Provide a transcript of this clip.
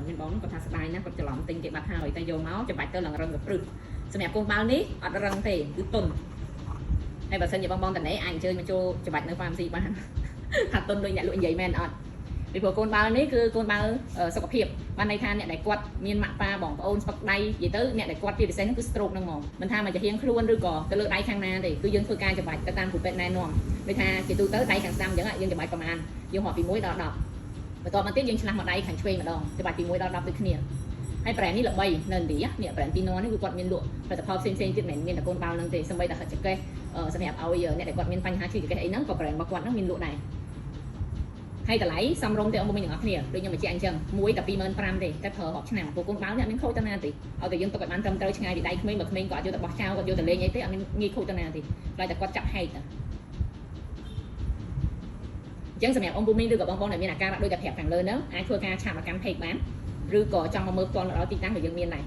មានបងគាត់ថាស្ដាយណាស់គាត់ច្រឡំទិញគេបាត់ហើយតែយកមកច្បាច់ទៅឡើងរឹងទៅព្រឹសសម្រាប់កូនបាល់នេះអត់រឹងទេគឺទន់ហើយបើសិនជាបងតនេះអាចអញ្ជើញមកចូលច្បាច់នៅ Pharmacy បានថាទន់ដូចអ្នកលក់និយាយមែនអត់ពីព្រោះកូនបាល់នេះគឺកូនបាល់សុខភាពបានន័យថាអ្នកដែលគាត់មានម៉ាក់ប៉ាបងប្អូនស្ពឹកដៃនិយាយទៅអ្នកដែលគាត់ពីពិសេសហ្នឹងគឺ stroke ហ្នឹងហ្មងមិនថាមកជាហៀងខ្លួនឬក៏ទៅលើដៃខាងណាទេគឺយើងធ្វើការច្បាច់ទៅតាមគ្រូពេទ្យណែនាំដូចថាជាទូទៅដៃខាងស្ដាំអញ្ចឹងយើងច្បាច់ប្រហែលយើងរាប់ពី1ដល់10បន្ទាប់មកទៀតយើងឆ្លាស់មកដៃខាងឆ្វេងម្ដងច្បាច់ពី1ដល់10ដូចគ្នាហើយ brand នេះល្បីនៅឥណ្ឌានេះ brand ទីណនេះគឺគាត់មានលក់ផលិតផលផ្សេងៗទៀតមិនមែនមានតែកូនបាល់ហ្នឹងទេសូម្បីតែហិតចង្កេះសម្រាប់ឲ្យអ្នកដែលគាត់មានបញ្ហាឈឺចង្កេះអីហ្នឹងក៏ brand របស់គាត់ហ្នឹងមានលក់ដែរហើយតម្លៃសមរម្យទៅអង្គមីទាំងអស់គ្នាដូចខ្ញុំបញ្ជាក់អញ្ចឹងមួយតែ 25,000 ទេតែប្រើរាប់ឆ្នាំពួកកូនបាល់នេះអត់មានខូចទៅណាទេឲ្យតែយើងទុកឲ្យបានត្រឹមត្រូវឆ្ងាយពីដៃក្មេងបើក្មេងក៏អត់យកទៅបោះចោលគាត់យកទៅលេងអីទេអត់មានងាយខូចទៅណាទេខ្លាចតែគាត់ចាប់ហែកទៅអញ្ចឹងសម្រាប់អង្គមីឬក៏បងប្អូនដែលមានអាការៈដូចតែប្រាប់ខាងលើហ្នឹងអាចធ្វើការឆាប់អាកម្មពេកបានឬក៏ចង់មកមើលផ្ទាល់នៅដល់ទីតាំងដែលយើងមានដែរ